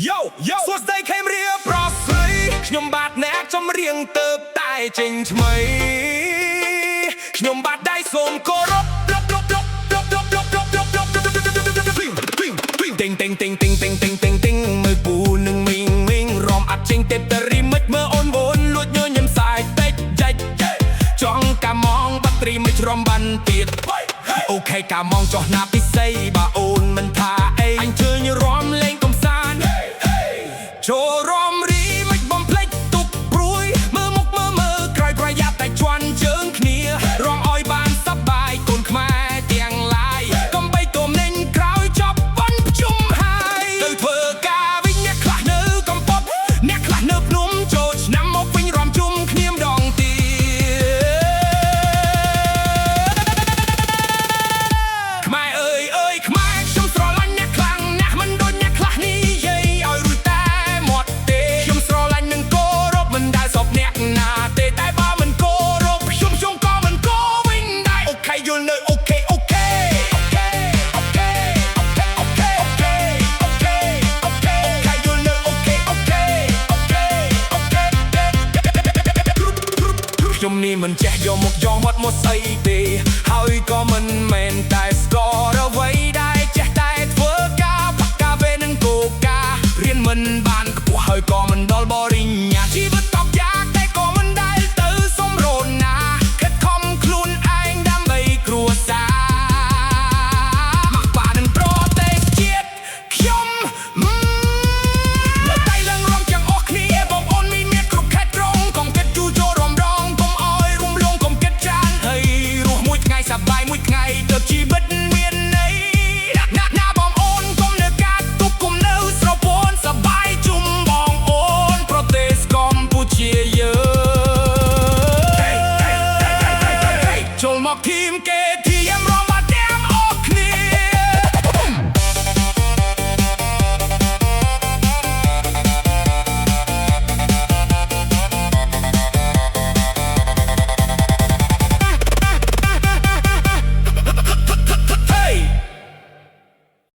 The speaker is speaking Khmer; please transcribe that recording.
Yo សួស្ដីខេមរៀបប្រស្រីខ្ញុំបាទអ្នកចំរៀងទៅតែចេញថ្មីខ្ញុំបាទដៃសូមគោរពting ting ting ting ting ting ting ting មើលពូនឹងមីងមីងរំអាត់ចេញទេតរីមិនមើលអូនវូនលួចញញឹមសាយតិចចែកចង់កាមងបាត់ត្រីមិនរំបានទៀតអូខេកាមងចោះណាពិសីបើអូនមិនថាអីអញជឿញរំលេងកំសាន្តចូលរំរីមិនបំភ្លេចទុកព្រួយមើលមុខមើលក្រោយប្រយ័ត្នតែជន់ជើងគ្នារងឲ្យបានសប្បាយកូនខ្មែរទាំងឡាយកុំបីទុំនេញក្រោយចប់វ៉ាន់ជុំហើយទៅធ្វើការវិញអ្នកខ្លះនៅកំពតអ្នកខ្លះនៅភ្នំចូលឆ្នាំមកវិញរំជុំគ្នាម្ដងទៀតខ្មែរអើយអើយខ្មែរខ្ញុំស្រឡាញ់អ្នកខ្លាំងណាស់មិនដូចអ្នកខ្លះនេះយាយឲ្យរួចតែមាត់ទេខ្ញុំស្រឡាញ់នឹងគោរពមិនដែលសពអ្នកណាទេតែបើមិនគោរពខ្ញុំក៏មិនគោវិញដែរអូខេយល់នៅអូខេអូខេអូខេអូខេអូខេអូខេអូខេអូខេអូខេយល់នៅអូខេអូខេអូខេអូខេខ្ញុំនេះមិនចេះយកមកយ៉ងមាត់មកស្អីទេហើយក៏មិនមែនតែស្គរអ្វីដែរចេះតែធ្វើការផាក់កាវេនិងកូការៀនមិនបានខ្ពស់ហើយក៏មិនដល់បរិញ្ញាជីវិតតបយ៉ាងតែក៏មិនដែលទៅសំរនណាខិតខំខ្លួនឯងដើម្បីគ្រួសារមកប៉ានឹងប្រទេសជាតិខ្ញុំនៅតែឡើងរំចាំអស់គ្នាបងអូនមានគ្រប់ខេត្តក្រុងកុំគិតយូរចូលរំដងកុំអោយរំលងកុំគិតចានហើយរស់មួយថ្ងៃសប្បាយមួយថ្ងៃទៅជីវិតមានន័យណាបងអូនកុំនៅកាត់ទុកកុំនៅស្រពោនសប្បាយជុំបងអូនប្រទេសកម្ពុជាយើងចូលមកធីមគេ